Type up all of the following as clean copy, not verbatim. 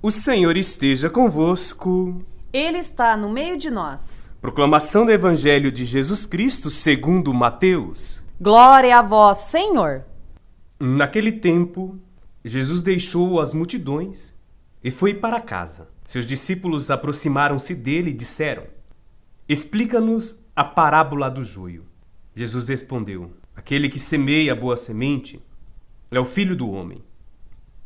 O Senhor esteja convosco. Ele está no meio de nós. Proclamação do Evangelho de Jesus Cristo segundo Mateus. Glória a vós, Senhor. Naquele tempo, Jesus deixou as multidões e foi para casa. Seus discípulos aproximaram-se dele e disseram: Explica-nos a parábola do joio. Jesus respondeu: Aquele que semeia a boa semente é o Filho do homem.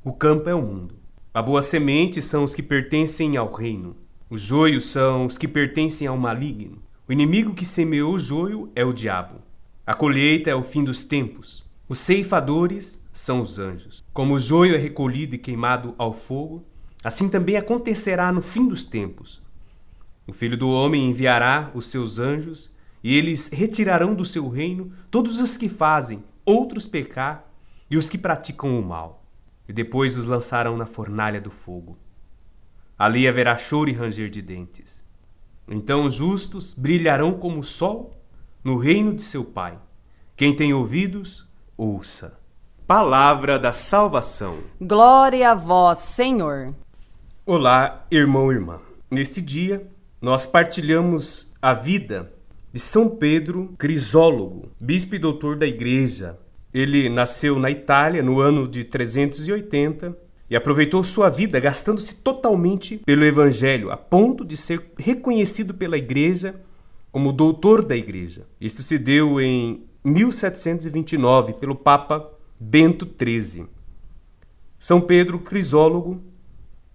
O campo é o mundo. A boa semente são os que pertencem ao reino. Os joios são os que pertencem ao maligno. O inimigo que semeou o joio é o diabo. A colheita é o fim dos tempos. Os ceifadores são os anjos. Como o joio é recolhido e queimado ao fogo, assim também acontecerá no fim dos tempos. O Filho do Homem enviará os seus anjos, e eles retirarão do seu reino todos os que fazem outros pecar e os que praticam o mal, e depois os lançarão na fornalha do fogo. Ali haverá choro e ranger de dentes. Então os justos brilharão como o sol no reino de seu Pai. Quem tem ouvidos, ouça. Palavra da salvação. Glória a vós, Senhor. Olá, irmão e irmã. Neste dia, nós partilhamos a vida de São Pedro Crisólogo, bispo e doutor da Igreja. Ele nasceu na Itália no ano de 380 e aproveitou sua vida gastando-se totalmente pelo Evangelho, a ponto de ser reconhecido pela Igreja como doutor da Igreja. Isto se deu em 1729 pelo Papa Bento XIII. São Pedro Crisólogo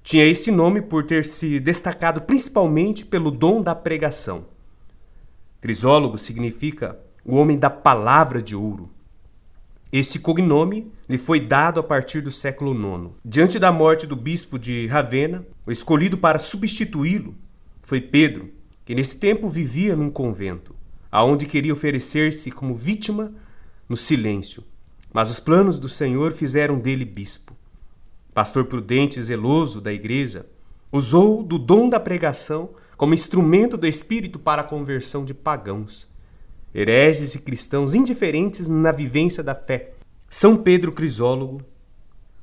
tinha esse nome por ter se destacado principalmente pelo dom da pregação. Crisólogo significa o homem da palavra de ouro. Este cognome lhe foi dado a partir do século IX. Diante da morte do bispo de Ravenna, o escolhido para substituí-lo foi Pedro, que nesse tempo vivia num convento, aonde queria oferecer-se como vítima no silêncio. Mas os planos do Senhor fizeram dele bispo. Pastor prudente e zeloso da igreja, usou do dom da pregação como instrumento do Espírito para a conversão de pagãos, hereges e cristãos indiferentes na vivência da fé. São Pedro Crisólogo,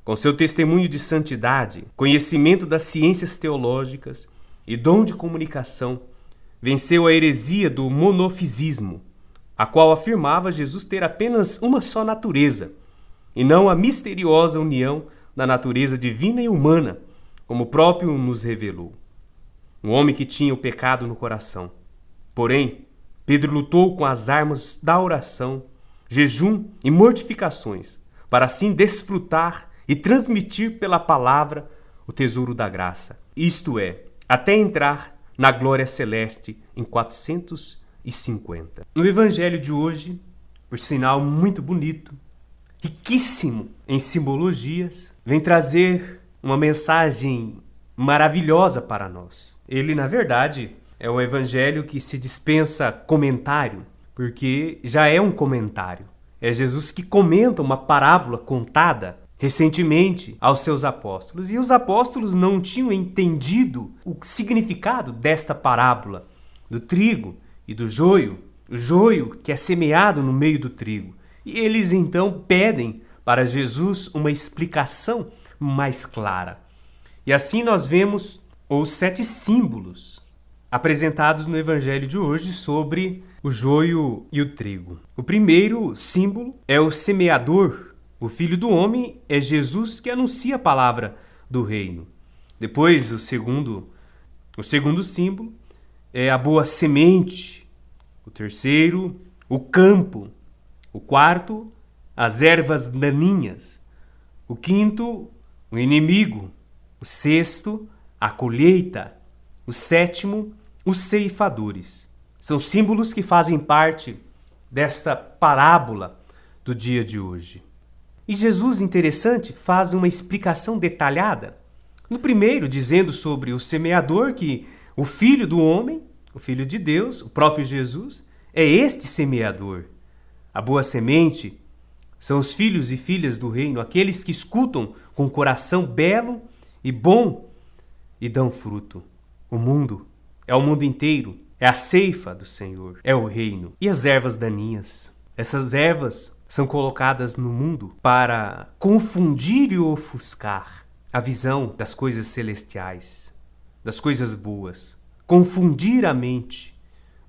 com seu testemunho de santidade, conhecimento das ciências teológicas e dom de comunicação, venceu a heresia do monofisismo, a qual afirmava Jesus ter apenas uma só natureza, e não a misteriosa união da natureza divina e humana, como o próprio nos revelou. Um homem que tinha o pecado no coração. Porém, Pedro lutou com as armas da oração, jejum e mortificações, para assim desfrutar e transmitir pela palavra o tesouro da graça. Isto é, até entrar na glória celeste em 450. No evangelho de hoje, por sinal muito bonito, riquíssimo em simbologias, vem trazer uma mensagem maravilhosa para nós. Ele, na verdade, é um evangelho que se dispensa comentário, porque já é um comentário. É Jesus que comenta uma parábola contada recentemente aos seus apóstolos. E os apóstolos não tinham entendido o significado desta parábola do trigo e do joio, o joio que é semeado no meio do trigo. E eles então pedem para Jesus uma explicação mais clara. E assim nós vemos os 7 símbolos apresentados no evangelho de hoje sobre o joio e o trigo. O primeiro símbolo é o semeador. O Filho do Homem é Jesus que anuncia a palavra do reino. Depois, o segundo símbolo é a boa semente. O terceiro, o campo. O quarto, as ervas daninhas. O quinto, o inimigo. O sexto, a colheita. O sétimo, os ceifadores. São símbolos que fazem parte desta parábola do dia de hoje. E Jesus, interessante, faz uma explicação detalhada. No primeiro, dizendo sobre o semeador, que o Filho do Homem, o Filho de Deus, o próprio Jesus, é este semeador. A boa semente são os filhos e filhas do reino, aqueles que escutam com coração belo e bom e dão fruto. O mundo é o mundo inteiro, é a ceifa do Senhor, é o reino. E as ervas daninhas? Essas ervas são colocadas no mundo para confundir e ofuscar a visão das coisas celestiais, das coisas boas, confundir a mente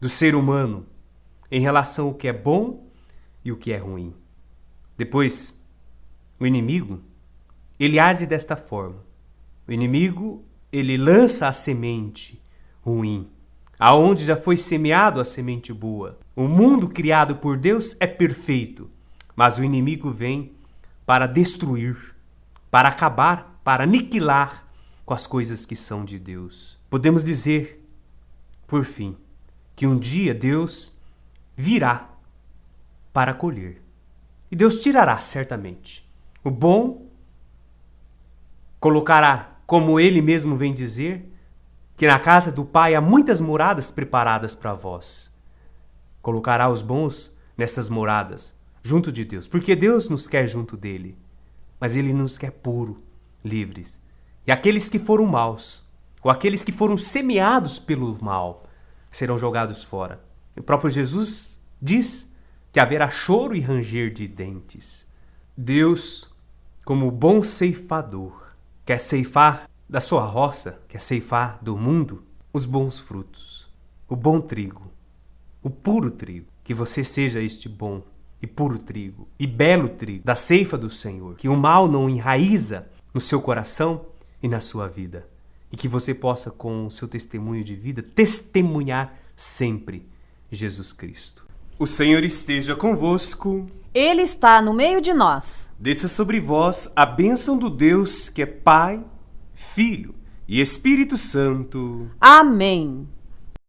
do ser humano em relação ao que é bom e o que é ruim. Depois, o inimigo, ele age desta forma. O inimigo, ele lança a semente ruim, aonde já foi semeado a semente boa. O mundo criado por Deus é perfeito, mas o inimigo vem para destruir, para acabar, para aniquilar com as coisas que são de Deus. Podemos dizer, por fim, que um dia Deus virá para colher. E Deus tirará certamente o bom, colocará, como Ele mesmo vem dizer, que na casa do Pai há muitas moradas preparadas para vós. Colocará os bons nessas moradas, junto de Deus, porque Deus nos quer junto dele, mas Ele nos quer puro, livres. E aqueles que foram maus, ou aqueles que foram semeados pelo mal, serão jogados fora. O próprio Jesus diz que haverá choro e ranger de dentes. Deus, como bom ceifador, quer ceifar da sua roça, quer ceifar do mundo os bons frutos, o bom trigo, o puro trigo. Que você seja este bom e puro trigo, e belo trigo da ceifa do Senhor, que o mal não enraiza no seu coração e na sua vida, e que você possa, com o seu testemunho de vida, testemunhar sempre Jesus Cristo. O Senhor esteja convosco. Ele está no meio de nós. Desça sobre vós a bênção do Deus que é Pai, Filho e Espírito Santo. Amém.